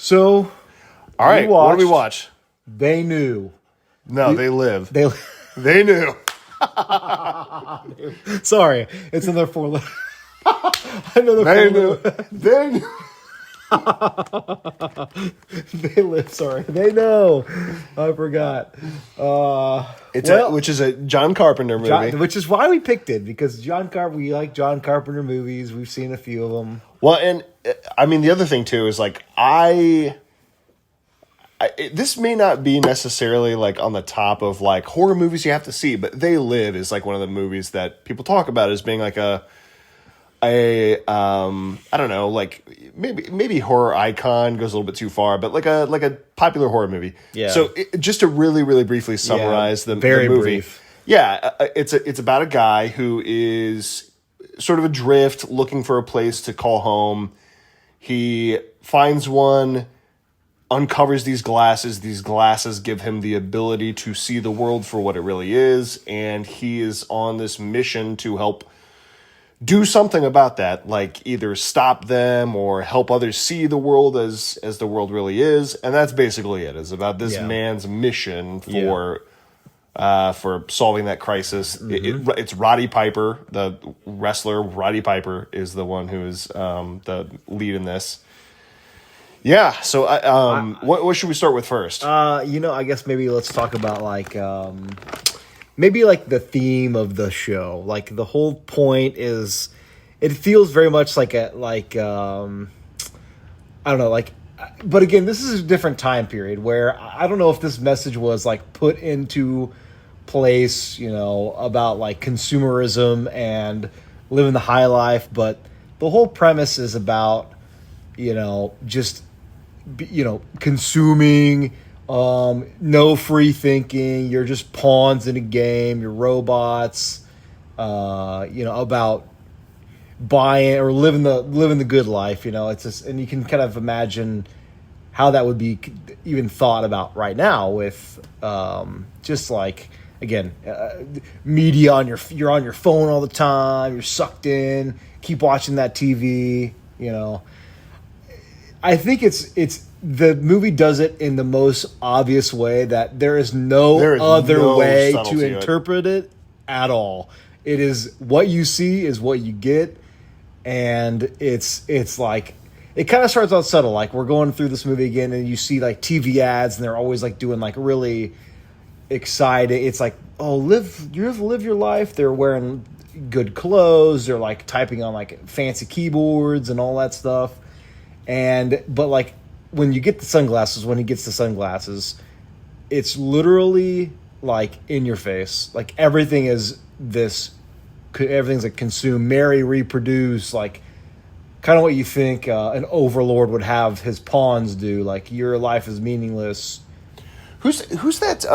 So, all right, what did we watch? They Knew. No, They Live. They Knew. Sorry, it's another 4 letter. Another They 4 knew. letter. They knew. They live. Sorry, they know. I forgot. Which is a John Carpenter movie. Which is why we picked it, because we like John Carpenter movies. We've seen a few of them. Well, and I mean the other thing too is like this may not be necessarily like on the top of like horror movies you have to see, but They Live is like one of the movies that people talk about as being like a I don't know, like maybe horror icon goes a little bit too far, but like a popular horror movie. Yeah. So just to really briefly summarize the movie. Brief. Yeah, it's about a guy who is sort of adrift, looking for a place to call home. He finds one, uncovers these glasses. These glasses give him the ability to see the world for what it really is, and he is on this mission to help do something about that, like either stop them or help others see the world as the world really is. And that's basically it. It's about this man's mission for solving that crisis. Mm-hmm. It's Roddy Piper, the wrestler. Roddy Piper is the one who is the lead in this. Yeah. So what should we start with first? I guess maybe let's talk about like maybe like the theme of the show. Like the whole point is, it feels very much like I don't know, like, but again, this is a different time period where I don't know if this message was like put into place, about like consumerism and living the high life, but the whole premise is about, just, consuming. No free thinking. You're just pawns in a game. You're robots. About buying or living the good life. It's just, and you can kind of imagine how that would be even thought about right now with just like, again, media you're on your phone all the time. You're sucked in. Keep watching that TV. I think it's. The movie does it in the most obvious way that there is no other way to interpret it at all. It is what you see is what you get, and it's like it kind of starts out subtle. Like we're going through this movie again, and you see like TV ads, and they're always like doing like really exciting. It's like, oh, live your life. They're wearing good clothes. They're like typing on like fancy keyboards and all that stuff, but like. When you get the sunglasses, when he gets the sunglasses, it's literally like in your face. Like everything's like consume, marry, reproduce, like kind of what you think an overlord would have his pawns do. Like your life is meaningless. Who's that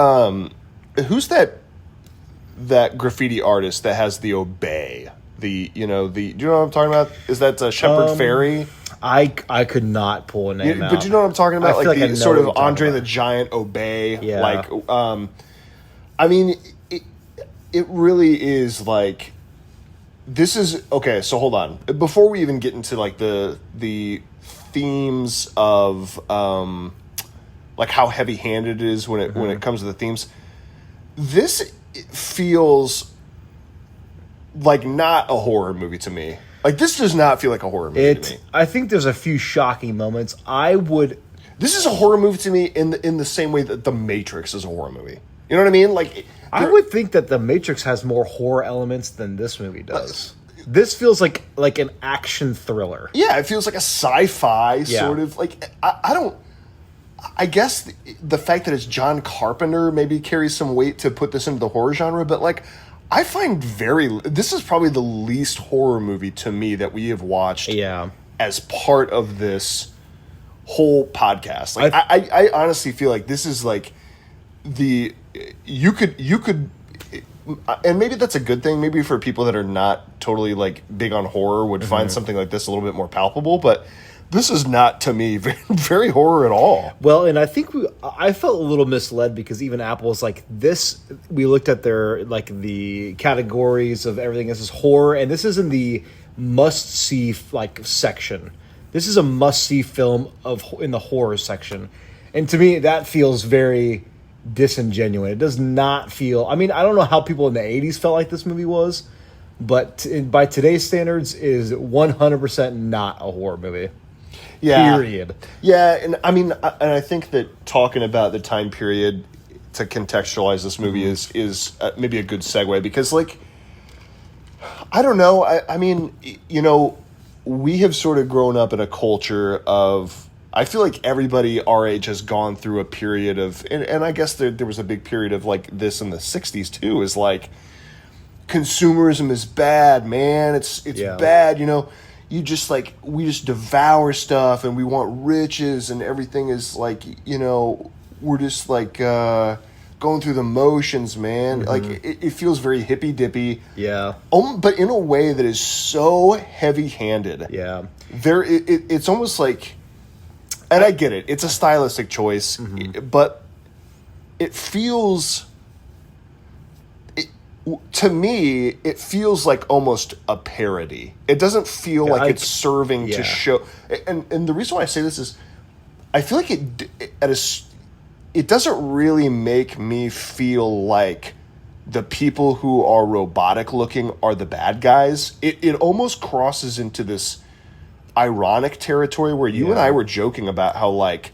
graffiti artist that has the obey? Do you know what I'm talking about? Is that Shepard Fairey? I could not pull a name out. But you know what I'm talking about? Like the sort of Andre the Giant obey. Yeah. Like, I mean, it really is like, this is, okay, so hold on. Before we even get into like the themes of, like how heavy handed it is when it comes to the themes, this feels like not a horror movie to me. Like, this does not feel like a horror movie to me. I think there's a few shocking moments. This is a horror movie to me in the same way that The Matrix is a horror movie. You know what I mean? Like, I would think that The Matrix has more horror elements than this movie does. This feels like an action thriller. Yeah, it feels like a sci-fi sort of. Like, I guess the fact that it's John Carpenter maybe carries some weight to put this into the horror genre, but like, I find this is probably the least horror movie to me that we have watched as part of this whole podcast. Like, I honestly feel like this is like you could, and maybe that's a good thing. Maybe for people that are not totally like big on horror would find something like this a little bit more palpable, but this is not, to me, very, very horror at all. Well, and I think I felt a little misled because even Apple was like, this, we looked at their, like, the categories of everything. This is horror, and this is in the must-see, like, section. this is a must-see film in the horror section. And to me, that feels very disingenuous. It does not feel... I mean, I don't know how people in the 80s felt like this movie was, but by today's standards, it is 100% not a horror movie. Yeah. Period. Yeah, and I mean, and I think that talking about the time period to contextualize this movie is maybe a good segue, because, like, I don't know. I mean, you know, we have sort of grown up in a culture of... I feel like everybody our age has gone through a period of... And I guess there was a big period of, like, this in the 60s, too, is, like, consumerism is bad, man. It's bad, you know. You just, like... We just devour stuff, and we want riches, and everything is, like, you know... We're just, like... going through the motions, man. Like, it feels very hippy-dippy. Yeah. But in a way that is so heavy-handed. Yeah. It's almost like... And I get it. It's a stylistic choice. But it feels... to me, it feels like almost a parody. It doesn't feel like it's serving to show... And the reason why I say this is... I feel like it doesn't really make me feel like the people who are robotic looking are the bad guys. It almost crosses into this ironic territory where you and I were joking about how, like,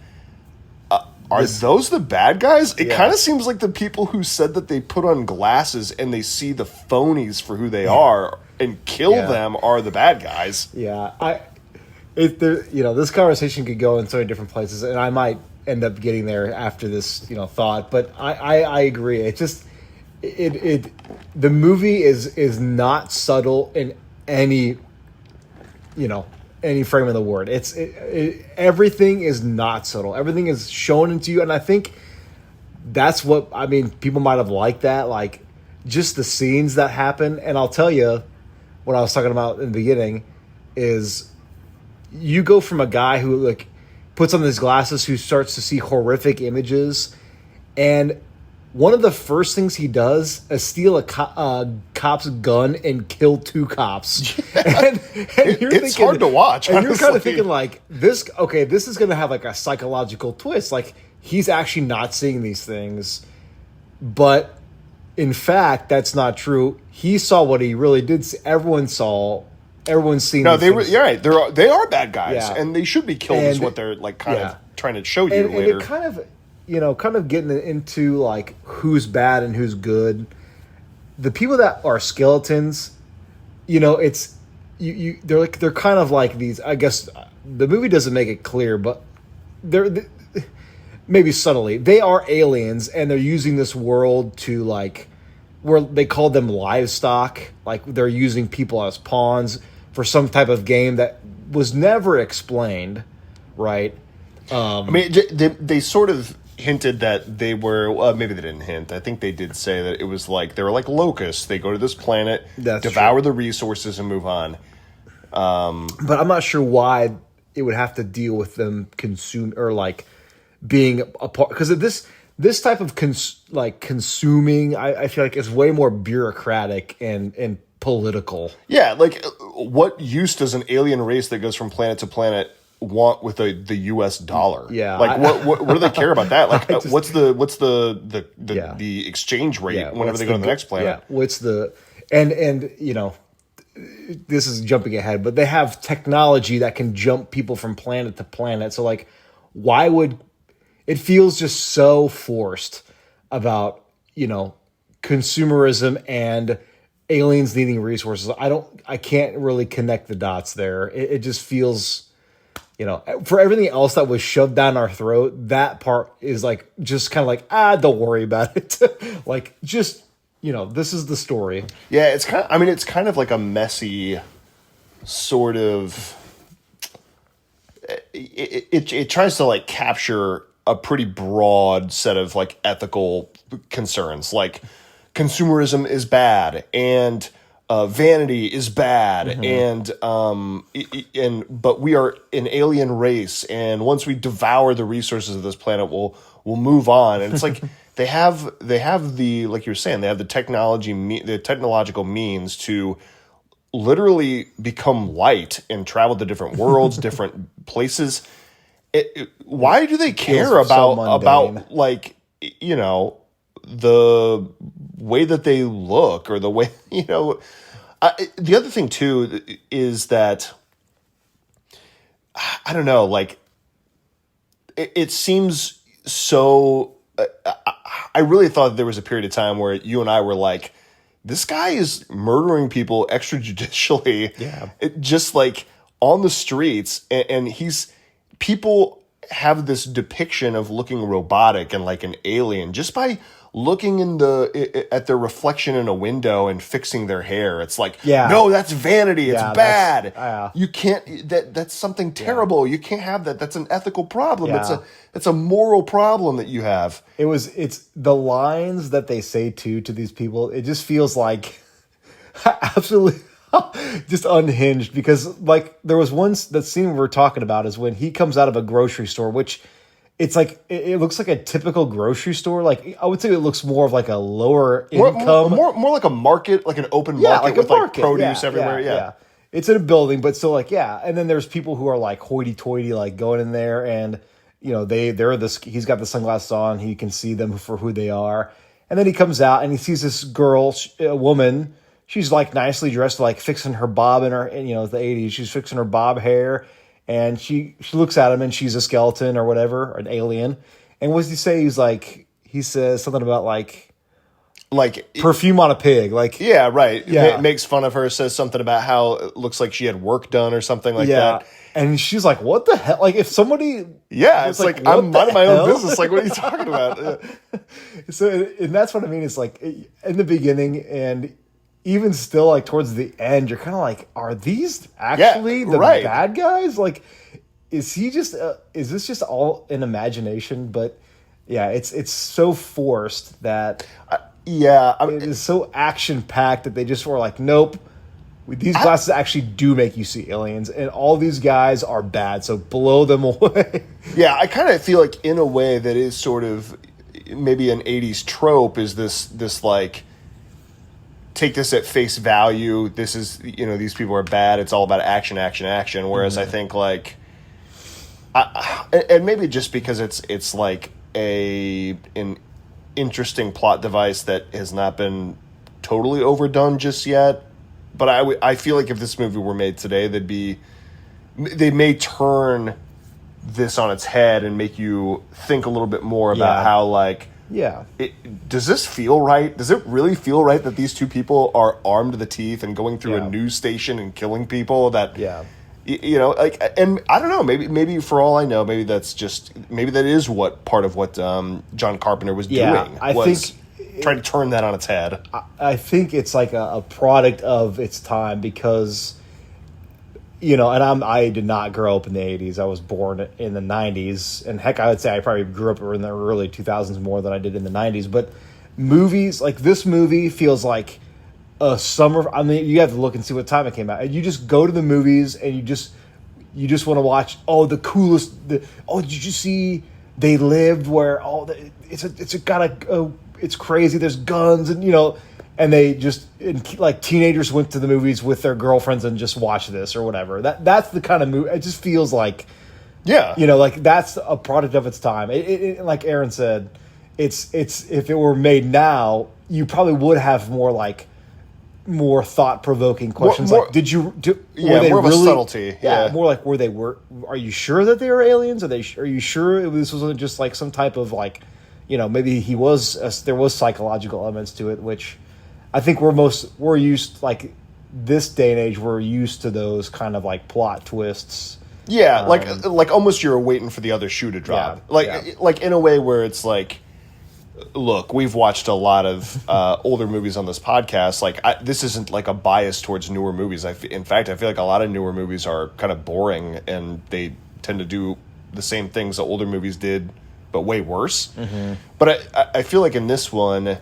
are those the bad guys? It kind of seems like the people who said that they put on glasses and they see the phonies for who they are and kill them are the bad guys. Yeah. This conversation could go in so many different places, and I might end up getting there after this, thought. But I agree. It just the movie is not subtle in any any frame of the word. Everything is not subtle. Everything is shown into you, and I think that's what people might have liked that, like just the scenes that happen. And I'll tell you what I was talking about in the beginning is you go from a guy who like puts on his glasses, who starts to see horrific images, and one of the first things he does is steal a cop's gun and kill 2 cops. And you're it's thinking, hard to watch. And you're kind of thinking like, this is going to have like a psychological twist. Like, he's actually not seeing these things. But in fact, that's not true. He saw what he really did see. Everyone's seen. No, you're right. They are bad guys, and they should be killed. Is what they're like, kind of trying to show you later. And it kind of getting into like who's bad and who's good. The people that are skeletons, it's they're kind of like these. I guess the movie doesn't make it clear, but they're maybe subtly they are aliens, and they're using this world to like where they call them livestock. Like they're using people as pawns for some type of game that was never explained, right? They sort of hinted that they were... Well, maybe they didn't hint. I think they did say that it was like... They were like locusts. They go to this planet, devour the resources, and move on. But I'm not sure why it would have to deal with them consume... Or like being a part... Because this type of consuming, I feel like is way more bureaucratic and political. Yeah, like what use does an alien race that goes from planet to planet want with the U.S. dollar? Yeah, like what do they care about that? Like what's the exchange rate whenever they go to the next planet? Yeah, what's the and this is jumping ahead, but they have technology that can jump people from planet to planet. So like, why would it feels just so forced about consumerism and aliens needing resources? I can't really connect the dots there. It just feels. For everything else that was shoved down our throat, that part is like just kind of like, don't worry about it. Like, just this is the story. Yeah, it's kind of like a messy sort of. It tries to like capture a pretty broad set of like ethical concerns, like consumerism is bad and. Vanity is bad, but we are an alien race, and once we devour the resources of this planet, we'll move on. And it's like they have the like you were saying, they have the technological means to literally become light and travel to different worlds, different places. Why do they care about like, you know, the way that they look or the way, you know, the other thing too is that, I don't know, like it seems so, I really thought there was a period of time where you and I were like, this guy is murdering people extrajudicially, just like on the streets. And people have this depiction of looking robotic and like an alien just by looking at their reflection in a window and fixing their hair. It's like, no, that's vanity. It's bad. You can't, that's something terrible. You can't have that. That's an ethical problem. It's a moral problem that you have. It's the lines that they say to these people. It just feels like absolutely just unhinged, because like there was once that scene we were talking about is when he comes out of a grocery store, which it's like it looks like a typical grocery store. Like I would say it looks more of like a lower income, more like a market, like an open market like with like produce everywhere. Yeah. It's in a building, but still like And then there's people who are like hoity-toity, like going in there, and you know he's got the sunglasses on. He can see them for who they are, and then he comes out and he sees this girl, a woman. She's like nicely dressed, like fixing her bob in her, you know, the 80s. She's fixing her bob hair. And she looks at him and she's a skeleton or whatever, or an alien. And what does he say? He says something about like perfume on a pig. Like, yeah, right. Yeah. Makes fun of her, says something about how it looks like she had work done or something like that. And she's like, what the hell? Like if somebody. Yeah, it's like I'm minding my own business. Like, what are you talking about? So, and that's what I mean. It's like in the beginning and even still, like towards the end, you're kind of like, are these actually the bad guys? Like, is this just all an imagination? But yeah, it's so forced that it is so action packed that they just were like, nope. These glasses actually do make you see aliens, and all these guys are bad, so blow them away. Yeah, I kind of feel like in a way that is sort of maybe an 80s trope is this like, take this at face value. This is, you know, these people are bad. It's all about action. Whereas I think like, and maybe just because it's like an interesting plot device that has not been totally overdone just yet. But I feel like if this movie were made today, they may turn this on its head and make you think a little bit more about how like, does this feel right? Does it really feel right that these two people are armed to the teeth and going through a news station and killing people? That you know, like, and I don't know. Maybe for all I know, maybe that is what part of what John Carpenter was doing. I think trying to turn that on its head. I think it's like a product of its time because. You know, and I did not grow up in the 80s. I was born in the 90s. And heck, I would say I probably grew up in the early 2000s more than I did in the 90s. But movies, like this movie feels like a summer. I mean, you have to look and see what time it came out. And you just go to the movies and you just want to watch, the coolest. Did you see They Lived where, it's crazy. There's guns and, you know. And they just, like, teenagers went to the movies with their girlfriends and just watched this or whatever. That's the kind of movie. It just feels like, you know, like that's a product of its time. It like Aaron said, it's if it were made now, you probably would have more thought provoking questions. More, like, did you? More of a subtlety. Yeah, more like are you sure that they were aliens? Are you sure this wasn't just like some type of like, you know, maybe there was psychological elements to it, which. I think we're used, like this day and age, we're used to those kind of like plot twists. Yeah, like almost you're waiting for the other shoe to drop. Like in a way where it's like, look, we've watched a lot of older movies on this podcast. Like this isn't like a bias towards newer movies. In fact, I feel like a lot of newer movies are kind of boring and they tend to do the same things that older movies did, but way worse. Mm-hmm. But I feel like in this one.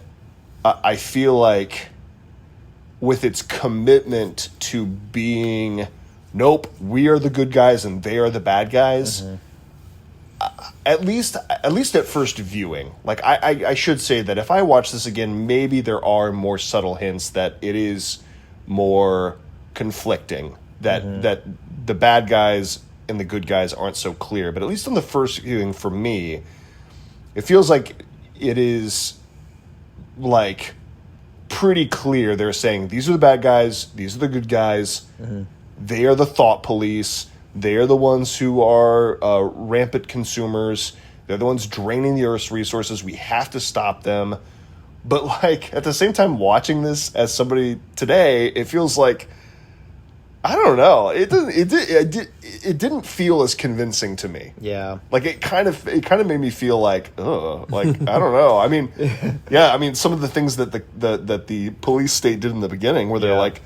I feel like with its commitment to being, nope, we are the good guys and they are the bad guys, at least at first viewing. Like, I should say that if I watch this again, maybe there are more subtle hints that it is more conflicting, that the bad guys and the good guys aren't so clear. But at least on the first viewing for me, it feels like it is like pretty clear. They're saying these are the bad guys, these are the good guys. They are the thought police. They are the ones who are rampant consumers. They're the ones draining the Earth's resources. We have to stop them. But like at the same time, watching this as somebody today, it feels like, I don't know. It didn't feel as convincing to me. Yeah. Like it kind of made me feel like, ugh, like I don't know. I mean, yeah, I mean some of the things that the police state did in the beginning, where they're like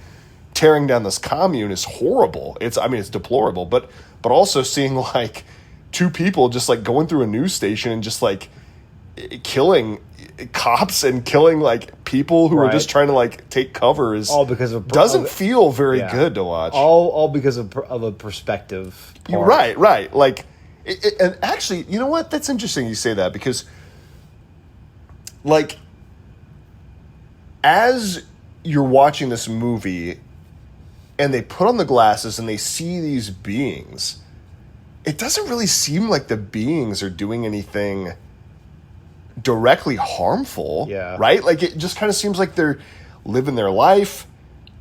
tearing down this commune, is horrible. It's deplorable. But also seeing like two people just like going through a news station and just like killing cops and killing like people who are just trying to like take cover is all because of doesn't feel very good to watch. All because of a perspective part. Right. Like, and actually, you know what? That's interesting you say that, because like as you're watching this movie and they put on the glasses and they see these beings, it doesn't really seem like the beings are doing anything directly harmful, right? Like it just kind of seems like they're living their life,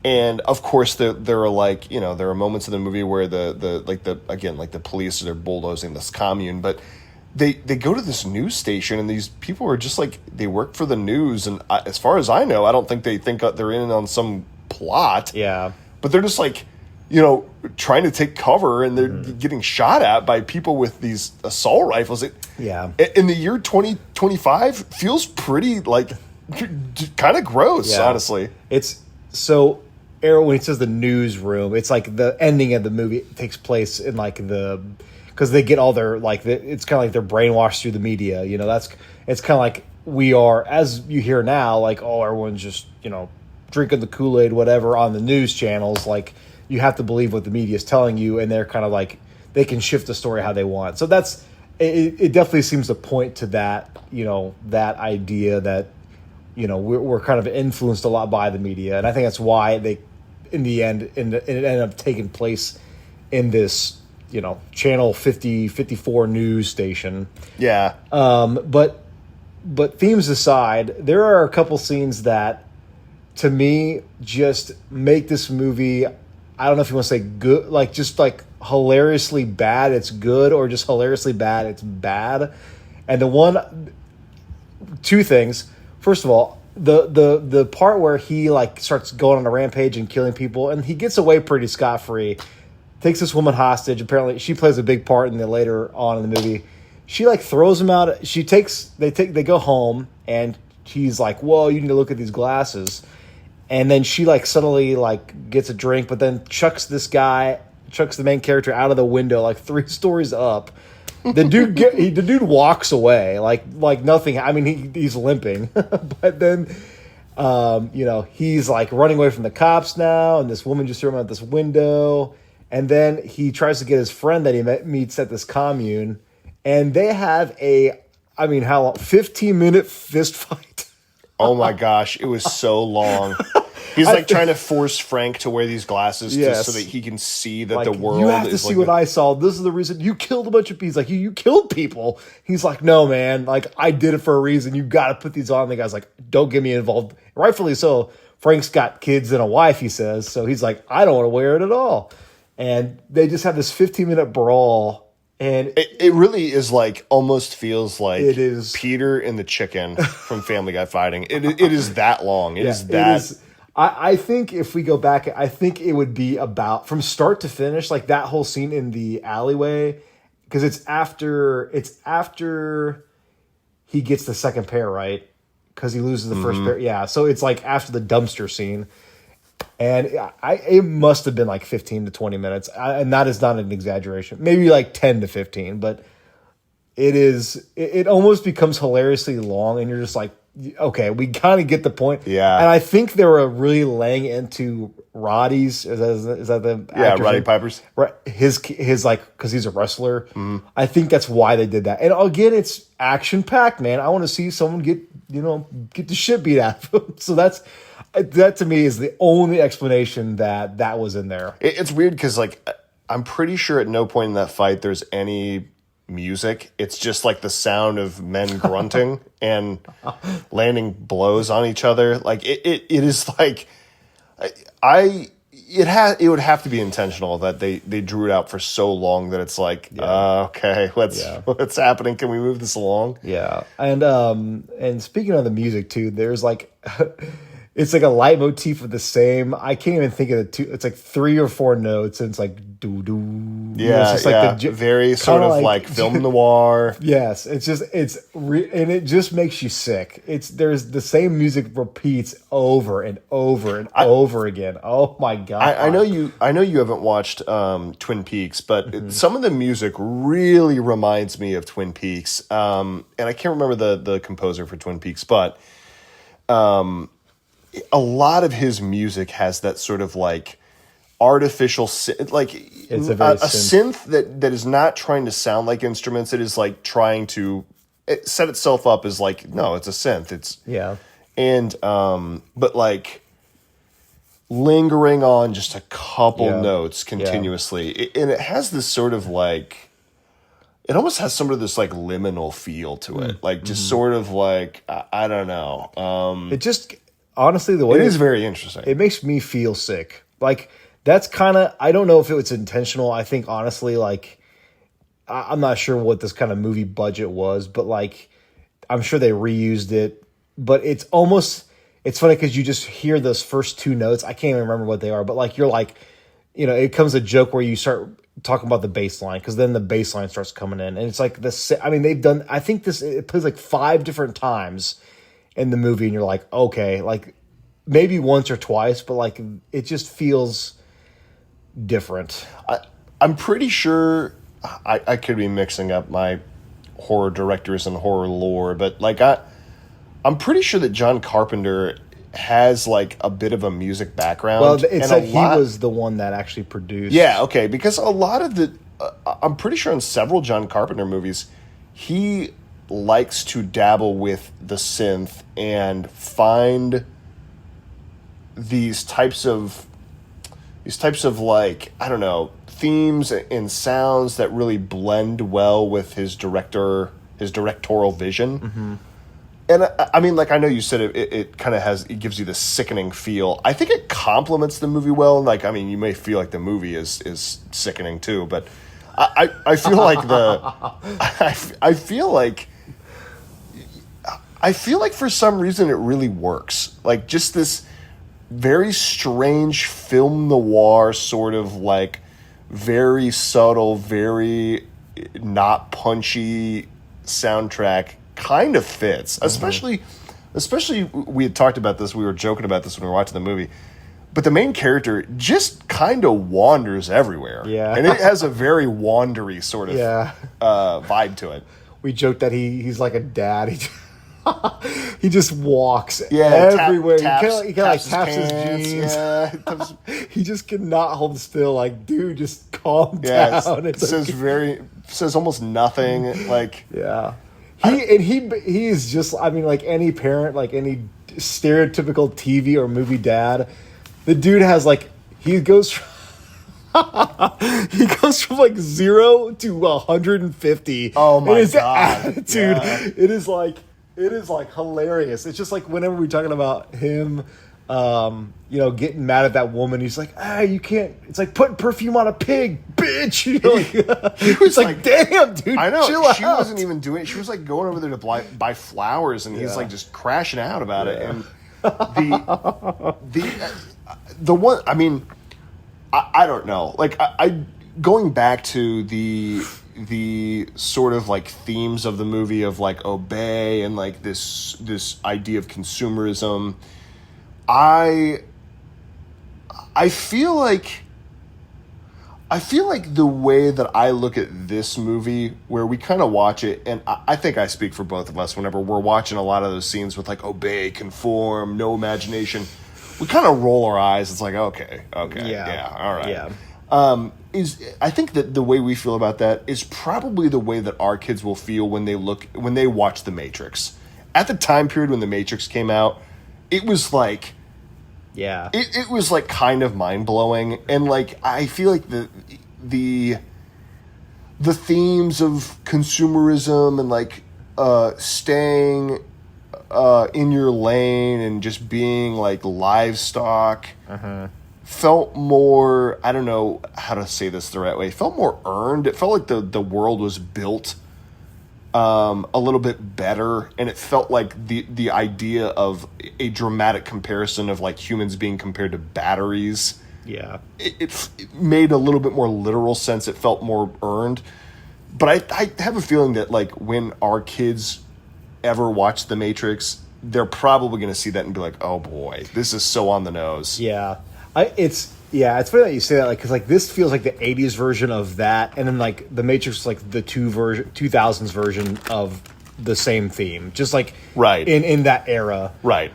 and of course there are like, you know, there are moments in the movie where the police are bulldozing this commune, but they go to this news station and these people are just like, they work for the news, and as far as I know, I don't think they think they're in on some plot, but they're just like, you know, trying to take cover, and they're getting shot at by people with these assault rifles. In the year 2025 feels pretty like kind of gross, honestly. It's so, Arrow, when he says the newsroom, it's like the ending of the movie takes place in like because they get all their like it's kind of like they're brainwashed through the media. You know, it's kind of like we are, as you hear now, like, oh, everyone's just, you know, drinking the Kool-Aid, whatever, on the news channels, like. You have to believe what the media is telling you, and they're kind of like, they can shift the story how they want. So that's, it definitely seems to point to that, you know, that idea that, you know, we're kind of influenced a lot by the media. And I think that's why they, in the end, it ended up taking place in this, you know, channel 54 news station. Yeah. But themes aside, there are a couple scenes that, to me, just make this movie, I don't know if you want to say good, like just like hilariously bad, it's good, or just hilariously bad, it's bad. And two things. First of all, the part where he like starts going on a rampage and killing people, and he gets away pretty scot-free, takes this woman hostage. Apparently, she plays a big part in the later on in the movie. She like throws him out. They go home, and he's like, "Whoa, you need to look at these glasses." And then she like suddenly like gets a drink, but then chucks the main character out of the window like 3 stories up. The dude walks away like nothing. I mean, he's limping, but then you know, he's like running away from the cops now, and this woman just threw him out this window. And then he tries to get his friend that he meets at this commune, and they have how long? 15-minute fist fight. Oh my gosh, it was so long. He's like trying to force Frank to wear these glasses so that he can see that the world is. You have to see what I saw. This is the reason you killed a bunch of people. He's like, you killed people. He's like, no, man. Like, I did it for a reason. You got to put these on. The guy's like, don't get me involved. Rightfully so. Frank's got kids and a wife, he says. So he's like, I don't want to wear it at all. And they just have this 15-minute brawl. And it really is like, almost feels like it is Peter and the chicken from Family Guy fighting. It is that long. It is that. I think if we go back, I think it would be about from start to finish, like that whole scene in the alleyway, because it's after he gets the second pair, right? Because he loses the first pair. Yeah, so it's like after the dumpster scene. And it must have been like 15 to 20 minutes. And that is not an exaggeration. Maybe like 10 to 15. But it almost becomes hilariously long. And you're just like, okay, we kind of get the point. Yeah. And I think they were really laying into Roddy's. Is that the actor's Roddy name? Piper's. Right. His like, because he's a wrestler. Mm-hmm. I think that's why they did that. And again, it's action packed, man. I want to see someone get the shit beat out of him. So That to me is the only explanation that was in there. It's weird because like I'm pretty sure at no point in that fight there's any music. It's just like the sound of men grunting and landing blows on each other. Like it is like it would have to be intentional that they drew it out for so long that it's like okay, what's happening? Can we move this along? Yeah, and speaking of the music too, there's like. It's like a leitmotif of the same. I can't even think of the two. It's like 3 or 4 notes, and it's like doo doo. Yeah, it's just like very sort of like film noir. Yes, it's and it just makes you sick. There's the same music repeats over and over and over again. Oh my god! I know you haven't watched Twin Peaks, but some of the music really reminds me of Twin Peaks. And I can't remember the composer for Twin Peaks, but a lot of his music has that sort of like artificial like it's a synth that is not trying to sound like instruments. It is like trying to set itself up as like, no, it's a synth. It's and but like lingering on just a couple notes continuously. And it has this sort of like, it almost has some of this like liminal feel to it. Like just sort of like, I don't know. It just, honestly, the way it is very interesting. It makes me feel sick. Like that's kind of, I don't know if it was intentional. I think honestly, like, I'm not sure what this kind of movie budget was, but like, I'm sure they reused it, but it's almost, it's funny because you just hear those first 2 notes. I can't even remember what they are, but like, you're like, you know, it comes a joke where you start talking about the bass line because then the bass line starts coming in and it's like this. I mean, they've done, I think it plays like 5 different times in the movie and you're like, okay, like maybe once or twice, but like it just feels different. I'm pretty sure I could be mixing up my horror directors and horror lore, but like I'm pretty sure that John Carpenter has like a bit of a music background. Well, it said he was the one that actually produced. Yeah, okay, because a lot of the I'm pretty sure in several John Carpenter movies he likes to dabble with the synth and find these types of like, I don't know, themes and sounds that really blend well with his directorial vision. Mm-hmm. And I mean, like, I know you said it kind of it gives you this sickening feel. I think it complements the movie well. Like, I mean, you may feel like the movie is sickening too, but I feel like I feel like for some reason it really works. Like, just this very strange film noir sort of like very subtle, very not punchy soundtrack kind of fits. Especially we had talked about this, we were joking about this when we were watching the movie. But the main character just kind of wanders everywhere. Yeah. And it has a very wandery sort of vibe to it. We joked that he's like a dad. He just walks everywhere. He kind of taps his jeans. Yeah. He just cannot hold still. Like, dude, just calm down. It says almost nothing. Like, yeah. He is just, I mean, like any parent, like any stereotypical TV or movie dad, the dude has like, he goes from like 0 to 150. Oh my and his God. attitude, Yeah. it is like hilarious. It's just like whenever we're talking about him, getting mad at that woman, he's like, you can't. It's like putting perfume on a pig, bitch. You know, he was like, damn, dude. I know. Chill she out. wasn't even doing it. She was like going over there to buy flowers, and he's like just crashing out about it. And the one, I mean, I don't know. Like I going back to the sort of like themes of the movie of like obey and like this idea of consumerism. I feel like the way that I look at this movie, where we kind of watch it, and I think I speak for both of us whenever we're watching a lot of those scenes with like obey, conform, no imagination, we kind of roll our eyes. It's like, okay, yeah, all right. Yeah. I think that the way we feel about that is probably the way that our kids will feel when they watch The Matrix. At the time period when The Matrix came out, it was like Yeah. It was like kind of mind blowing, and like I feel like the themes of consumerism and like staying in your lane and just being like livestock felt more, I don't know how to say this the right way, felt more earned. It felt like the world was built a little bit better, and it felt like the idea of a dramatic comparison of like humans being compared to batteries. Yeah. It made a little bit more literal sense. It felt more earned. But I have a feeling that like when our kids ever watch The Matrix, they're probably going to see that and be like, "Oh boy, this is so on the nose." Yeah, it's funny that you say that, like, because like this feels like the '80s version of that, and then like The Matrix, like the 2000s version of the same theme, just like right in that era, right.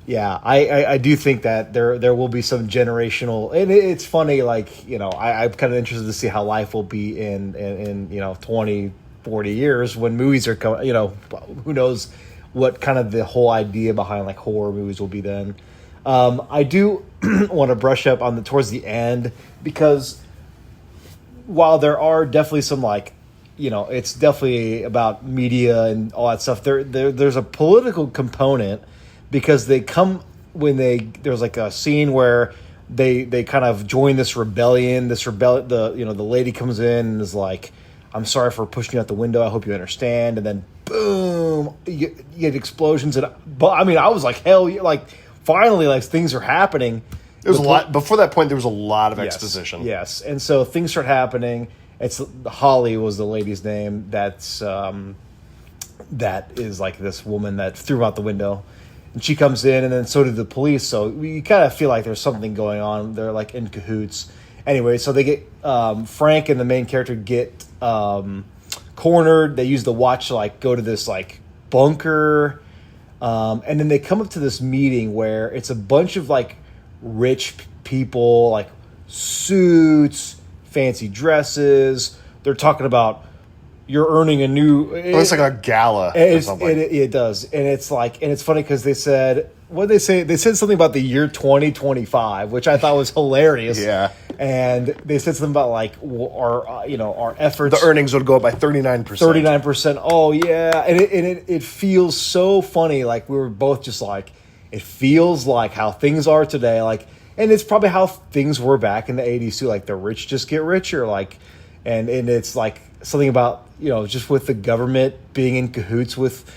Yeah, I do think that there will be some generational, and it's funny, like, you know, I'm kind of interested to see how life will be in 20, 40 years when movies are coming. You know, who knows what kind of the whole idea behind like horror movies will be then. I do want to brush up on towards the end, because while there are definitely some, like, you know, it's definitely about media and all that stuff, there's a political component, because there's like a scene where they kind of join this rebellion. The lady comes in and is like, "I'm sorry for pushing you out the window. I hope you understand." And then boom, you get explosions. But I mean, I was like, hell, like finally, like things are happening. There was a lot before that point. There was a lot of exposition. Yes, and so things start happening. It's Holly was the lady's name. That is like this woman that threw out the window. And she comes in, and then so did the police. So you kind of feel like there's something going on. They're like in cahoots. Anyway, so they get Frank and the main character get cornered. They use the watch to like go to this like bunker, and then they come up to this meeting where it's a bunch of like rich people, like suits, fancy dresses. They're talking about, you're earning a new... It's like a gala or something. It does. And it's like, and it's funny because they said, what did they say? They said something about the year 2025, which I thought was hilarious. Yeah. And they said something about like our efforts. The earnings would go up by 39%. 39%. Oh yeah. And it feels so funny. Like we were both just like, it feels like how things are today. Like, and it's probably how things were back in the 80s too. Like the rich just get richer. Like, and it's like something about, just with the government being in cahoots with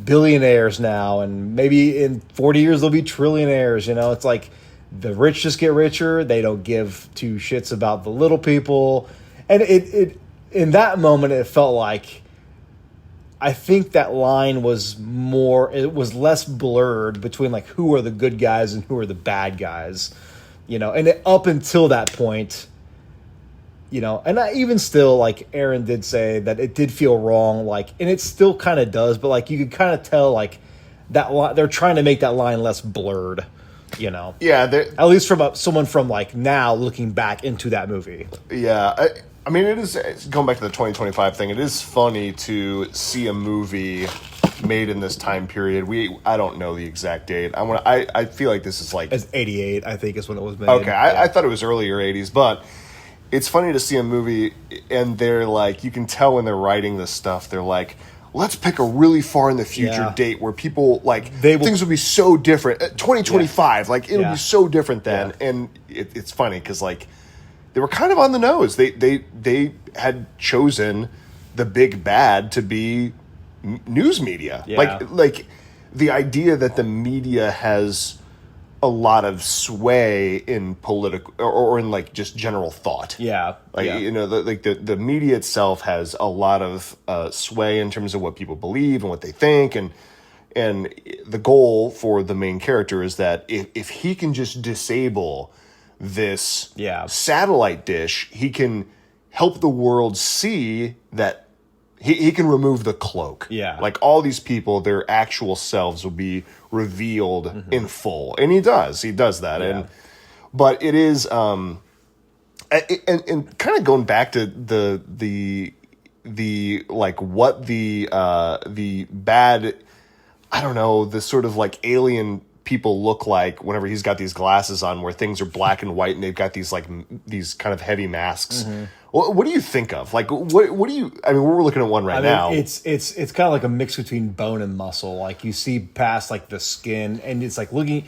billionaires now, and maybe in 40 years they'll be trillionaires. It's like the rich just get richer. They don't give two shits about the little people. And it in that moment, it felt like, I think that line was less blurred between like who are the good guys and who are the bad guys, and up until that point, and even still, like Aaron did say that it did feel wrong, like, and it still kind of does, but like you could kind of tell like that they're trying to make that line less blurred, Yeah, at least from someone from like now looking back into that movie. Yeah, I mean, it's going back to the 2025 thing. It is funny to see a movie made in this time period. I don't know the exact date. I feel like this is like it's 88, I think, is when it was made. Okay, I thought it was earlier 80s, but it's funny to see a movie and they're like, you can tell when they're writing this stuff, they're like, let's pick a really far in the future date where people like things will be so different. 2025, like it'll be so different then. Yeah. And it's funny because like they were kind of on the nose. They had chosen the big bad to be news media. Yeah. Like the idea that the media has a lot of sway in political or in like just general thought. Yeah. Like, the media itself has a lot of sway in terms of what people believe and what they think. And the goal for the main character is that if he can just disable this satellite dish, he can help the world see that he can remove the cloak. Yeah. Like all these people, their actual selves will be revealed in full. And he does that. Yeah. But it is, and kind of going back to the like what the bad, I don't know, the sort of like alien people look like whenever he's got these glasses on, where things are black and white, and they've got these these kind of heavy masks. Mm-hmm. What do you think of? Like, what do you? I mean, we're looking at one now. It's kind of like a mix between bone and muscle. Like you see past like the skin, and it's like looking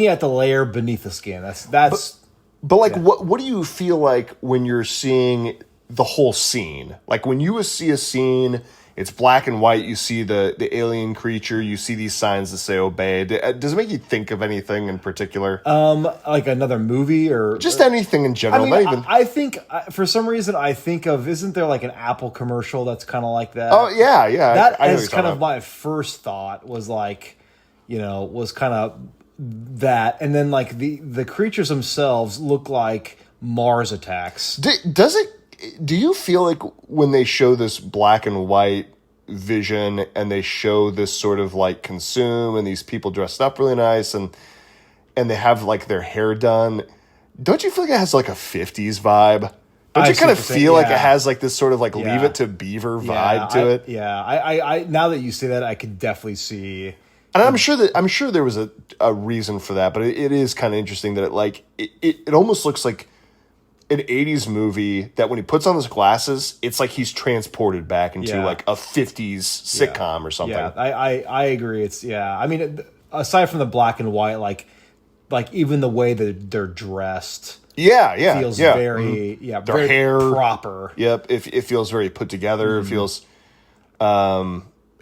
at the layer beneath the skin. That's. But like, what do you feel like when you're seeing the whole scene? Like when you see a scene, it's black and white. You see the alien creature. You see these signs that say "obey." Does it make you think of anything in particular? Like another movie or just anything in general? I mean, I think for some reason I think of, isn't there like an Apple commercial that's kind of like that? Oh yeah. That is kind of my first thought was like, was kind of that, and then like the creatures themselves look like Mars attacks. Do you feel like when they show this black and white vision and they show this sort of like consume and these people dressed up really nice and they have like their hair done, don't you feel like it has like a 50s vibe? Don't you kind of feel like it has like this sort of like Leave It to Beaver vibe to it? Yeah, I now that you say that, I could definitely see. And I'm sure there was a reason for that, but it is kind of interesting that it almost looks like an 80s movie that when he puts on those glasses, it's like he's transported back into like a 50s sitcom or something. Yeah, I agree. I mean, aside from the black and white, like even the way that they're dressed, feels very their very hair proper. Yep, it feels very put together. Mm-hmm. It feels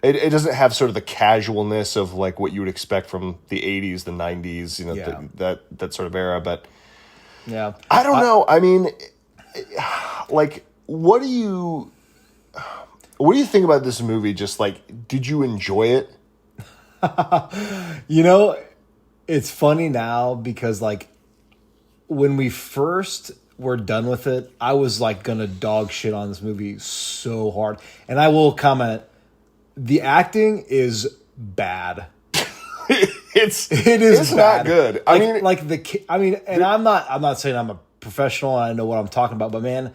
it doesn't have sort of the casualness of like what you would expect from the 80s, the 90s, that sort of era, but yeah, I don't know. I mean, like, what do you think about this movie? Just like, did you enjoy it? It's funny now because like when we first were done with it, I was like gonna dog shit on this movie so hard, and I will comment: the acting is bad. It is not good. And I'm not saying I'm a professional and I know what I'm talking about, but man,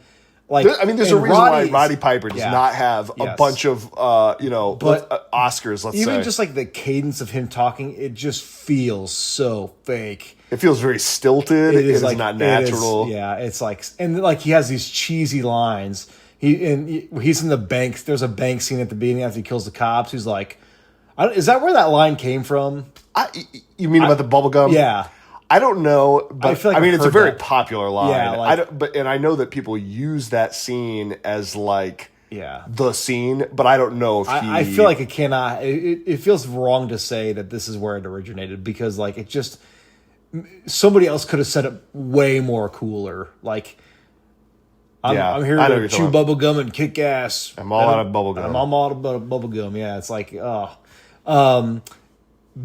like, there's a reason why Roddy Piper does not have a bunch of Oscars. Let's even say just like the cadence of him talking, it just feels so fake. It feels very stilted. It is not natural. It's like, and like he has these cheesy lines. He's in the bank. There's a bank scene at the beginning after he kills the cops. He's like, is that where that line came from? You mean about the bubblegum? Yeah. I don't know, but it's a very popular line. Yeah, and I know that people use that scene as like Yeah. the scene, but I don't know if I feel like it cannot. It feels wrong to say that this is where it originated because, like, it just somebody else could have said it way more cooler. Like, I'm here to chew bubble gum and kick ass. I'm all out of bubble gum. I'm all out of bubble gum. Yeah, it's like,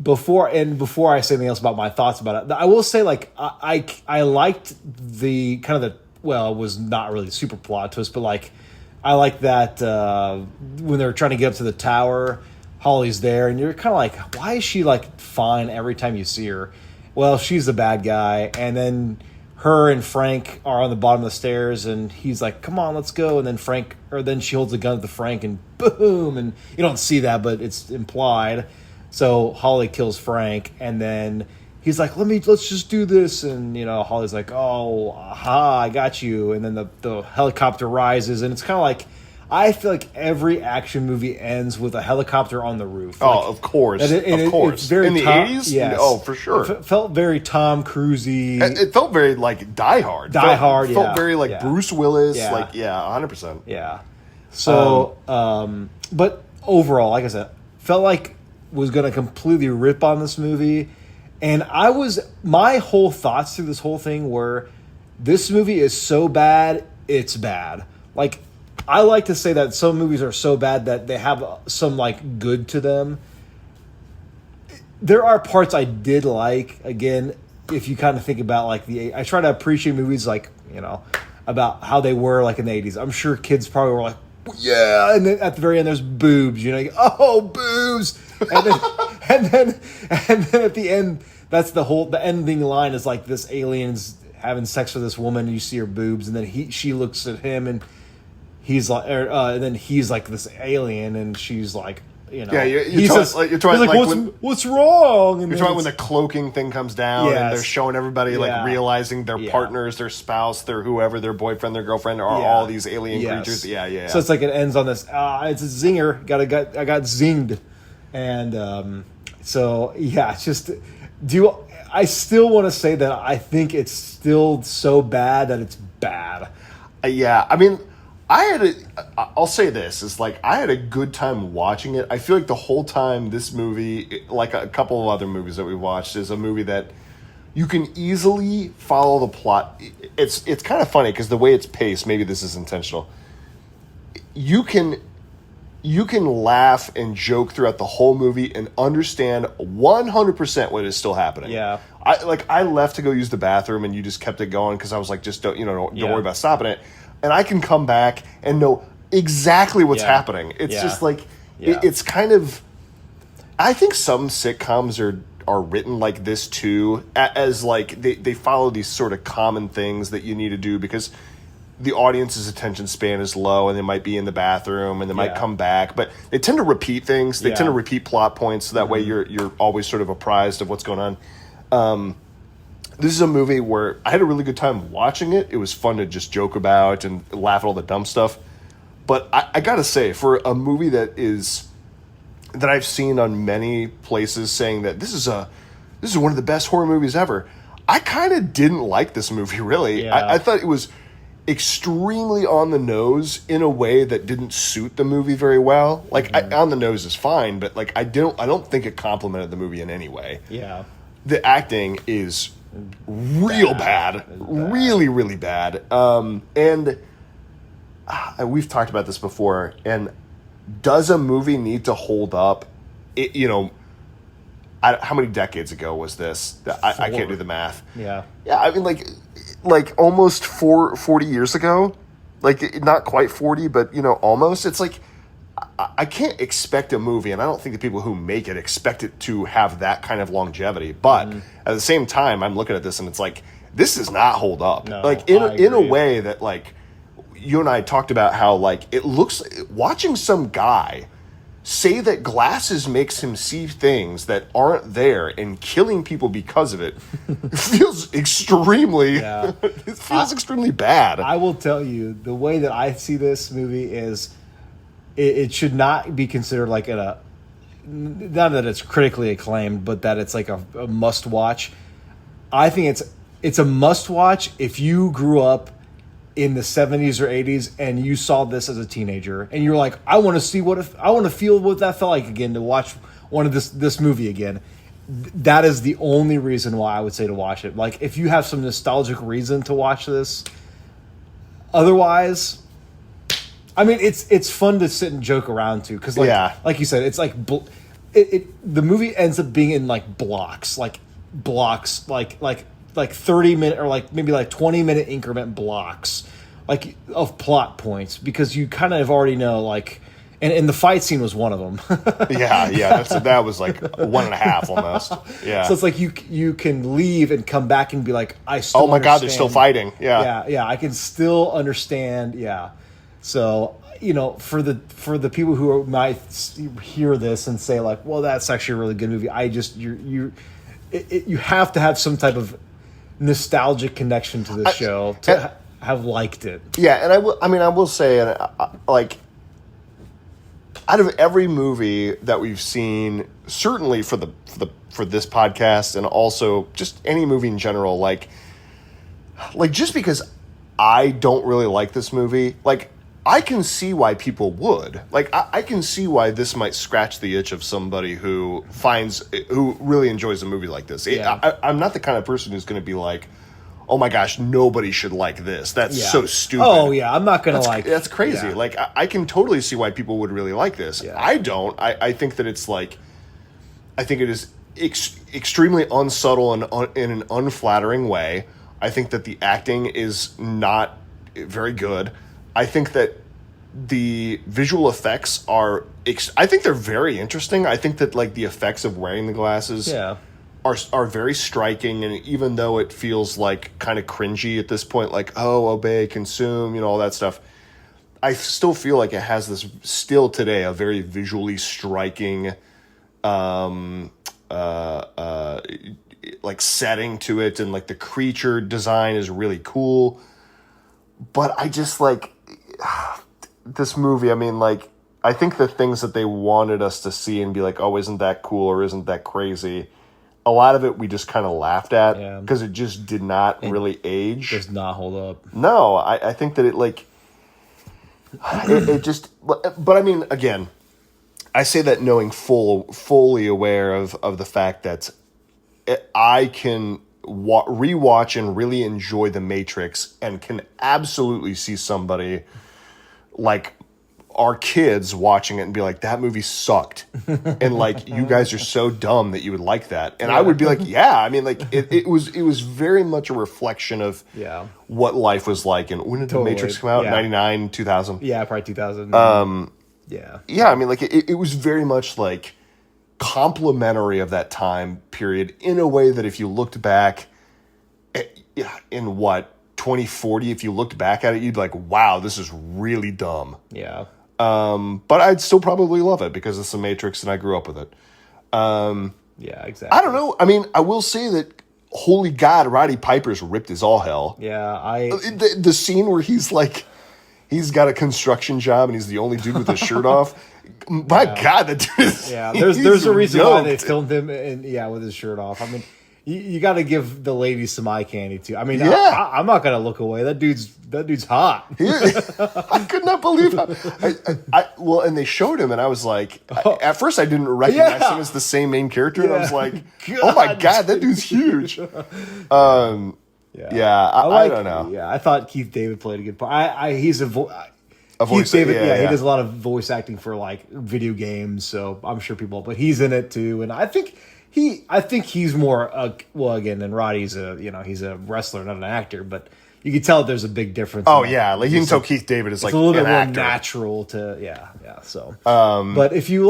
Before I say anything else about my thoughts about it, I will say, like, I liked the kind of well, it was not really super plot twist, but like, I like that when they're trying to get up to the tower, Holly's there, and you're kind of like, why is she like fine every time you see her? Well, she's the bad guy, and then her and Frank are on the bottom of the stairs, and he's like, "Come on, let's go." And then she holds a gun to Frank, and boom, and you don't see that, but it's implied. So Holly kills Frank, and then he's like, let's just do this. And, Holly's like, oh, aha, I got you. And then the helicopter rises, and it's kind of like, I feel like every action movie ends with a helicopter on the roof. Like, of course. It's very in the 80s? Yes. Oh, for sure. It felt very Tom Cruise-y. It felt very, like, Die Hard. It felt very, like, Bruce Willis. Yeah. Like, 100%. Yeah. So, but overall, like I said, felt like was going to completely rip on this movie. And my whole thoughts through this whole thing were, this movie is so bad, it's bad. Like, I like to say that some movies are so bad that they have some, like, good to them. There are parts I did like. Again, if you kind of think about, like, I try to appreciate movies, like, about how they were, like, in the 80s. I'm sure kids probably were like, yeah, and then at the very end there's boobs, oh, boobs. And then at the end, that's the ending line is like this alien's having sex with this woman, and you see her boobs, and then she looks at him, and he's like, and then he's like this alien, and she's like, you know, Yeah, you're he talking, says, like, you're talking, like, like what's wrong? And you're talking when the cloaking thing comes down and they're showing everybody like realizing their partners, their spouse, their whoever, their boyfriend, their girlfriend are all these alien creatures. Yeah. So it's like it ends on this. It's a zinger. I got zinged, and so yeah, it's just I still want to say that I think it's still so bad that it's bad. Yeah, I mean, I'll say this, is like I had a good time watching it. I feel like the whole time this movie, like a couple of other movies that we watched, is a movie that you can easily follow the plot. It's kind of funny because the way it's paced, maybe this is intentional. You can laugh and joke throughout the whole movie and understand 100% what is still happening. Yeah. I left to go use the bathroom and you just kept it going because I was like, just don't worry about stopping it. And I can come back and know exactly what's happening. It's just like, it's kind of, I think some sitcoms are written like this too, as like they follow these sort of common things that you need to do because the audience's attention span is low and they might be in the bathroom and they might come back, but they tend to repeat things. They tend to repeat plot points. So that way you're always sort of apprised of what's going on. This is a movie where I had a really good time watching it. It was fun to just joke about and laugh at all the dumb stuff. But I gotta say, for a movie that I've seen on many places saying that this is one of the best horror movies ever, I kind of didn't like this movie, really. Yeah. I thought it was extremely on the nose in a way that didn't suit the movie very well. Like, on the nose is fine, but like I don't think it complimented the movie in any way. Yeah. The acting is real bad. Really, really bad. And we've talked about this before. And does a movie need to hold up? How many decades ago was this? I can't do the math. Yeah. Yeah, I mean, like almost 40 years ago. Like, not quite 40, but, almost. It's like, I can't expect a movie, and I don't think the people who make it expect it to have that kind of longevity. But at the same time, I'm looking at this, and it's like, this does not hold up. No, like, in a way that, like, you and I talked about how, like, it looks... Watching some guy say that glasses makes him see things that aren't there and killing people because of it feels extremely... it feels extremely bad. I will tell you, the way that I see this movie is... It should not be considered like not that it's critically acclaimed, but that it's like a must watch. I think it's a must watch if you grew up in the 70s or 80s and you saw this as a teenager and you're like, I want to feel what that felt like again, to watch one of this movie again. That is the only reason why I would say to watch it. Like, if you have some nostalgic reason to watch this, otherwise, I mean, it's fun to sit and joke around to because, like you said, it's like the movie ends up being in like blocks, like 30-minute or like maybe like 20-minute increment blocks, like of plot points, because you kind of already know, like, and the fight scene was one of them. That was like 1.5 almost. Yeah. So it's like you can leave and come back and be like, I still. Oh my God, they're still fighting. Yeah. I can still understand. Yeah. So, for the people who might hear this and say like, well, that's actually a really good movie, you have to have some type of nostalgic connection to this show to have liked it. Yeah, and I will say, like, out of every movie that we've seen, certainly for this podcast, and also just any movie in general, like just because I don't really like this movie, like, I can see why people would. Like, I can see why this might scratch the itch of somebody who really enjoys a movie like this. Yeah. I'm not the kind of person who's going to be like, oh my gosh, nobody should like this. That's so stupid. Oh yeah, I'm not going to like... That's crazy. Yeah. Like, I can totally see why people would really like this. Yeah. I don't. I think that it's like... I think it is extremely unsubtle and in an unflattering way. I think that the acting is not very good. I think that the visual effects are... I think they're very interesting. I think that, like, the effects of wearing the glasses are very striking, and even though it feels, like, kind of cringy at this point, like, oh, obey, consume, all that stuff, I still feel like it has this still today a very visually striking like setting to it, and like the creature design is really cool. But I just like this movie. I mean, like, I think the things that they wanted us to see and be like, oh, isn't that cool or isn't that crazy? A lot of it we just kind of laughed at because it just did not really age. Does not hold up. No, I think that it like it just. But I mean, again, I say that knowing fully aware of the fact that I can rewatch and really enjoy The Matrix, and can absolutely see somebody like our kids watching it and be like, that movie sucked. And like, you guys are so dumb that you would like that. And I would be like, yeah, I mean, like it was very much a reflection of what life was like. And when did The Matrix come out? 99, 2000? Yeah, probably 2000. Yeah, I mean, like it was very much like complimentary of that time period in a way that if you looked back in 2040, if you looked back at it, you'd be like, wow, this is really dumb. Yeah. But I'd still probably love it because it's The Matrix and I grew up with it. Yeah, exactly. I don't know. I mean, I will say that, holy God, Roddy Piper's ripped as all hell. Yeah, The scene where he's like, he's got a construction job and he's the only dude with his shirt off. My God, that dude is... Yeah, there's a reason why they filmed him with his shirt off. I mean, you got to give the ladies some eye candy too. I mean, I'm not gonna look away. That dude's hot. I could not believe how. Well, and they showed him, and I was like, at first I didn't recognize him as the same main character, and I was like, oh my God, that dude's huge. I don't know. Yeah, I thought Keith David played a good part. He's a voice. Keith David, he does a lot of voice acting for like video games, so I'm sure but he's in it too, and I think he's more again than Roddy's he's a wrestler, not an actor, but you can tell there's a big difference. Oh yeah, like you can tell Keith David is like a little bit more actor. natural to So, but if you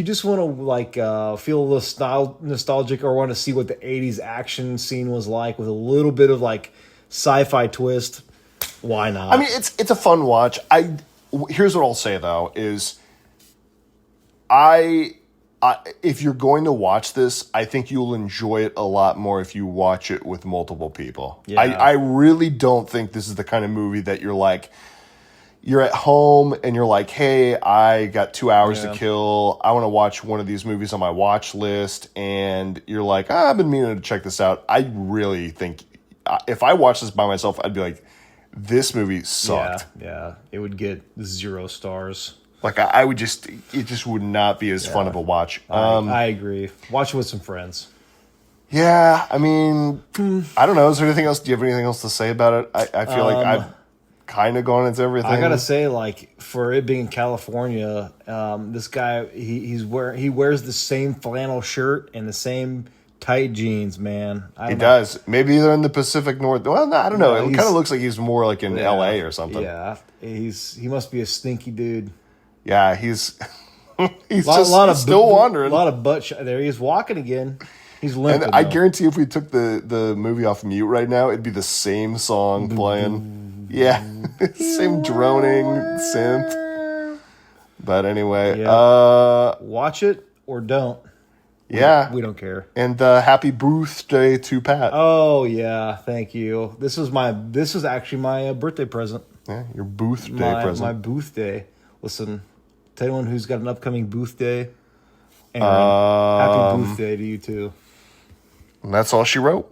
just want to like feel a little nostalgic or want to see what the '80s action scene was like with a little bit of like sci-fi twist, why not? I mean, it's a fun watch. Here's what I'll say though is if you're going to watch this, I think you'll enjoy it a lot more if you watch it with multiple people. Yeah. I really don't think this is the kind of movie that you're at home and you're like, hey, I got 2 hours to kill. I want to watch one of these movies on my watch list. And you're like, I've been meaning to check this out. I really think if I watched this by myself, I'd be like, this movie sucked. Yeah. It would get 0 stars. Like it just would not be as fun of a watch. I agree. Watch it with some friends. Yeah, I mean, I don't know. Is there anything else? Do you have anything else to say about it? I feel like I've kind of gone into everything. I gotta say, like, for it being California, this guy he wears the same flannel shirt and the same tight jeans. Man, he does. Maybe they're in the Pacific North. Well, no, I don't know. It kind of looks like he's more like in L.A. or something. Yeah, he must be a stinky dude. Yeah, he's still wandering. A lot of butt there. He's walking again. He's limping. And I guarantee if we took the movie off mute right now, it'd be the same song playing. Yeah, same droning synth. But anyway, watch it or don't. We don't care. And happy birthday to Pat. Oh yeah, thank you. This was actually my birthday present. Yeah, your birthday present. My birthday. Listen. To anyone who's got an upcoming booth day, Aaron, happy booth day to you too. And that's all she wrote.